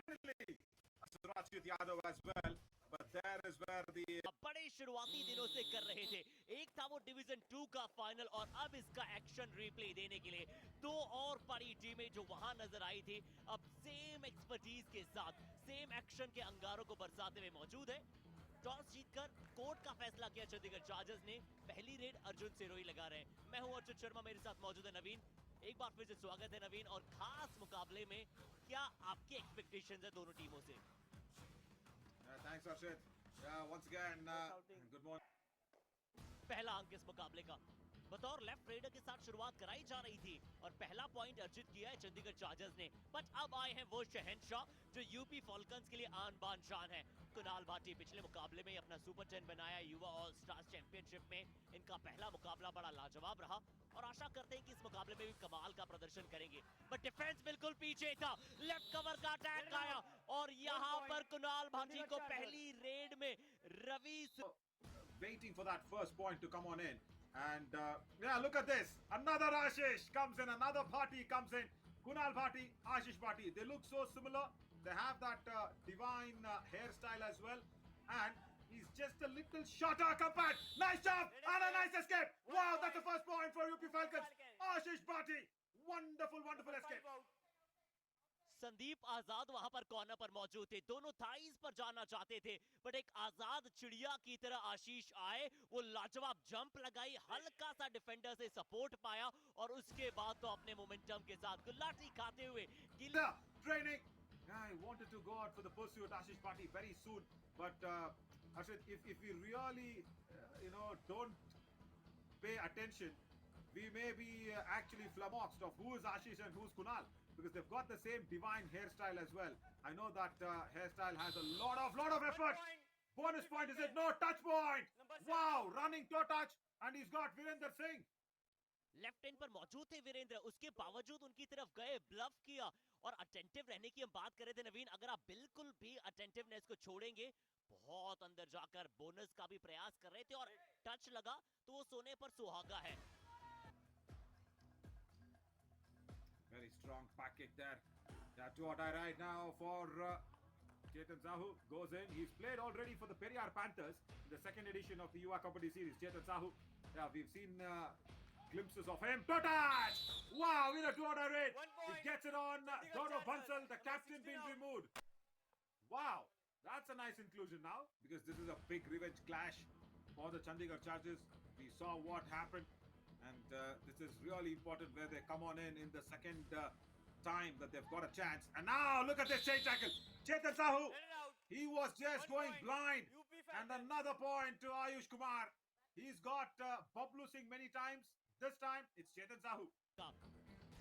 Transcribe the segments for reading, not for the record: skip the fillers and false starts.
finally, Surajit Yadav as well. But there is where the बड़े शुरुआती दिनों से कर रहे थे। एक था वो डिवीजन 2 का फाइनल और अब इसका एक्शन रिप्ले देने के लिए दो और बड़ी टीमें जो वहां नजर आई थी अब सेम एक्सपर्टीज के साथ सेम एक्शन के अंगारों को बरसाते हुए मौजूद है। टॉस जीतकर कोर्ट का फैसला किया चंडीगढ़ चार्जर्स ने। पहली रेड अर्जुन सिरोही लगा रहे हैं। मैं हूं अर्जुन शर्मा, मेरे साथ मौजूद है नवीन। एक बार फिर से स्वागत है नवीन। और खास मुकाबले में क्या आपके एक्सपेक्टेशंस है दोनों टीमों से? thanks Arshit. Yeah, once again, good morning. पहला अंक इस मुकाबले का बतौर लेफ्ट रेडर के साथ शुरुआत कराई जा रही थी और पहला पॉइंट अर्जित किया है चंडीगढ़ चार्जर्स ने। बट अब आए हैं वो शहंशाह जो यूपी फॉल्कन्स के लिए आन बान शान है। कुणाल भाटी पिछले मुकाबले में अपना सुपर 10 बनाया युवा ऑल स्टार्स चैंपियनशिप में। इनका पहला मुकाबला बड़ा लाजवाब रहा और आशा करते हैं कि इस मुकाबले में भी कमाल का प्रदर्शन करेंगे। बट डिफेंस बिल्कुल पीछे था, लेफ्ट कवर का अटैक आया और यहाँ पर कुणाल भाटी को पहली रेड में Ravi Waiting for that first point to come on in. And yeah, look at this. Another Ashish comes in, another Bhati comes in. Kunal Bhati, Ashish Bhati. They look so similar. They have that divine hairstyle as well. And he's just a little shorter compared. Nice job and a nice escape. Wow, that's the first point for UP Falcons. Ashish Bhati. Wonderful, wonderful escape. Sandeep आजाद वहां पर corner पर मौजूद थे, दोनों thighs पर जाना चाहते थे बट एक आजाद चिड़िया की तरह आशीष आए, वो लाजवाब जंप लगाई, हल्का सा डिफेंडर से सपोर्ट पाया और उसके बाद तो अपने मोमेंटम के साथ गुलाटी खाते हुए training. I wanted to go out for the pursuit, Ashish Bhati, very soon. But Ashit, if we really, don't pay attention, we may be actually flummoxed of who is Ashish and who's Kunal. Because they've got the same divine hairstyle as well. I know that hairstyle has a lot of effort. Bonus point, is it? No, touch point. Wow, running toe touch, and he's got Virender Singh. Left and पर मौजूद थे वीरेंद्र, उसके बावजूद उनकी तरफ गए, bulb किया और अटेंटिव रहने की हम बात कर रहे थे नवीन। अगर आप बिल्कुल भी अटेंटिवनेस को छोड़ेंगे, बहुत अंदर जाकर बोनस का भी प्रयास कर रहे थे और टच लगा तो वो सोने पर सुहागा है। Very strong back kick there. Yeah, two or die right now for Chetan Sahu. Goes in. He's played already for the Periyar Panthers in the second edition of the UA Kabaddi Series. Chetan Sahu. Yeah, we've seen glimpses of him. Touch! Wow, in a two or die raid. He gets it on Gaurav Bansal, the captain being removed. Wow, that's a nice inclusion now because this is a big revenge clash for the Chandigarh Chargers. We saw what happened. And this is really important where they come on in the second time that they've got a chance. And now look at this chain tackle. Chetan Sahu, he was just going blind. And another point to Ayush Kumar. He's got Bablu Singh many times. This time it's Chetan Sahu.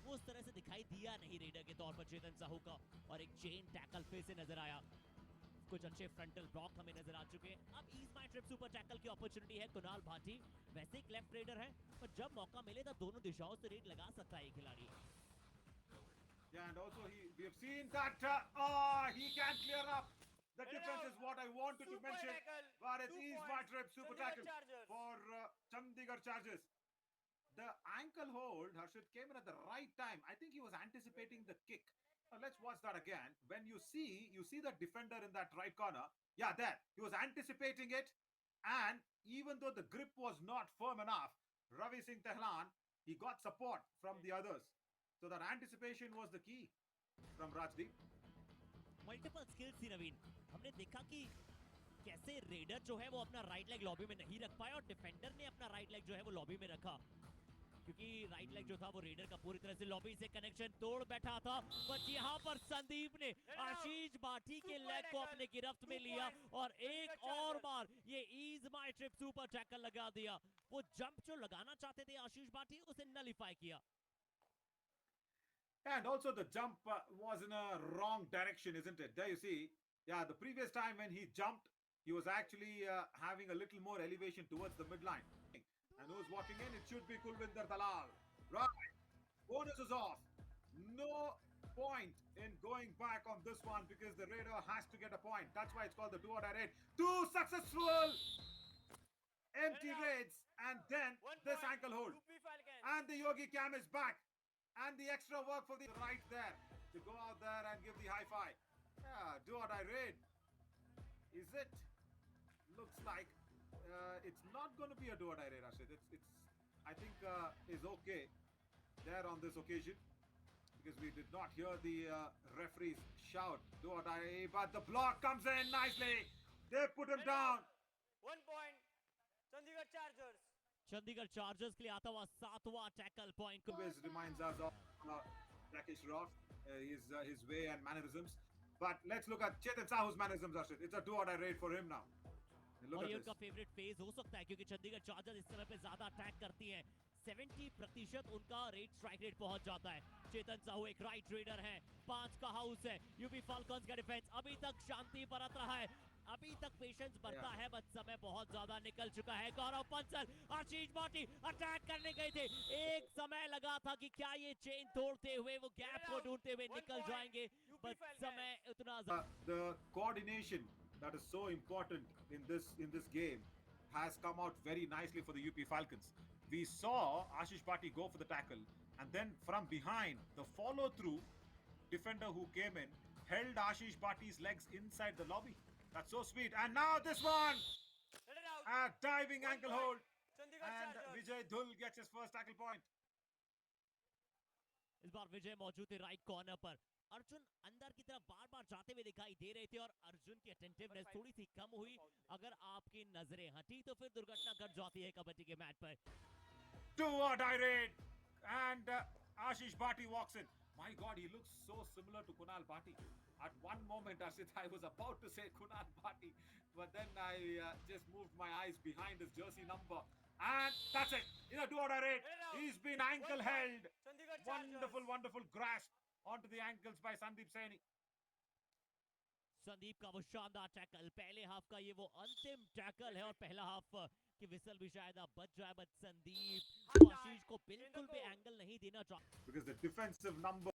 वो उस तरह से दिखाई दिया नहीं raider के तौर पर चेतन साहू का और एक चेन टैकल फिर से नजर आया। कुछ अच्छे फ्रंटल ब्लॉक हमें नजर आ चुके हैं। अब Ease My Trip super tackle की अपॉर्चुनिटी है कुणाल भाटी, वैसे एक लेफ्ट रेडर है पर जब मौका मिले तो दोनों दिशाओं से रेड लगा सकता है ये खिलाड़ी। Yeah, and also we have seen that he can clear up. The difference is what I wanted to mention. But it is my trip super tackle for Chandigarh Chargers. The ankle hold, Harshit, came in at the right time. I think he was anticipating the kick. Now let's watch that again. When you see the defender in that right corner. Yeah, there. He was anticipating it. And even though the grip was not firm enough, Ravi Singh Tehlan, he got support from the others. So that anticipation was the key from Rajdeep. Multiple skills थी नवीन। हमने देखा कि कैसे raider जो है वो अपना right leg lobby में नहीं रख पाया और डिफेंडर ने अपना राइट लेग जो है वो लॉबी में रखा, क्योंकि राइट लेग जो था वो रेडर का पूरी तरह से लॉबी से कनेक्शन तोड़ बैठा था। बट यहाँ पर संदीप ने आशीष भाटी के लेग को अपने गिरफ्त में लिया और एक और बार ये Ease My Trip super tackle लगा दिया। वो जंप जो लगाना चाहते थे आशीष भाटी, उसे नलिफाई किया। And also the jump was in a wrong direction, isn't it? There you see. Yeah, the previous time when he jumped, he was actually having a little more elevation towards the midline. And who's walking in? It should be Kulvinder Dalal. Right. Bonus is off. No point in going back on this one because the Raider has to get a point. That's why it's called the do-or-die raid. Two successful empty raids and then this ankle hold. And the Yogi Cam is back. And the extra work for the right there to go out there and give the high five. do or die raid. Is it? Looks like it's not going to be a do or die raid, Rashid. It's I think is okay there on this occasion because we did not hear the referees shout do or die, but the block comes in nicely. They put him down. 1 point, Chandigarh Chargers. Chandigarh chargers के लिए आता हुआ 7वां tackle point Always reminds us of Rakesh Roth, his way and mannerisms. But let's look at Chetan Sahu's mannerisms, Rashid. It's a do or die raid for him now. And look और at ये this. उनका favourite phase हो सकता है क्योंकि Chandigarh chargers इस समय पे ज्यादा अटैक करती हैं 70% उनका रेट स्ट्राइक रेट पहुंच जाता है चेतन साहू एक राइट रेडर है 5 का हाउस है यूपी फाल्कन्स का डिफेंस अभी तक शांति बरत रहा है अभी तक पेशेंस बढ़ता है बट समय बहुत ज्यादा निकल चुका है गौरव पंसल आशीष भाटी अटैक करने गए थे एक समय लगा था कि क्या ये चेन तोड़ते हुए वो गैप को ढूंढते हुए निकल जाएंगे बट समय उतना The coordination that is so important in this game has come out very nicely for the UP Falcons. We saw Ashish Bhatti go for the tackle, and then from behind, the follow-through defender who came in held Ashish Bhatti's legs inside the lobby. That's so sweet. And now this one, Let it out. a diving 1 ankle point, hold, Chandigarh and Chargers. Vijay Dhul gets his first tackle point. इस बार विजय मौजूद थे right corner पर अर्जुन अंदर की तरफ बार बार जाते हुए दिखाई दे रहे थे और अर्जुन की अटेंटिवनेस थोड़ी सी कम हुई अगर आपकी नजरें हटी तो फिर दुर्घटना घट जाती है कबड्डी के मैच पर Do or die raid, and Ashish Bhatti walks in. My God, he looks so similar to Kunal Bhatti. At one moment, Ashit, I was about to say Kunal Bhatti, but then I just moved my eyes behind his jersey number, and that's it. In a do or die raid, he's been ankle held. Chandigarh Chargers. Wonderful, wonderful grasp onto the ankles by Sandeep Saini. Sandeep का वो शानदार tackle पहले half का ये वो अंतिम tackle है और पहला हाफ की विसल भी शायद अब बच जाए बट संदीप आशीष को बिल्कुल भी एंगल नहीं देना चाहता Because the defensive number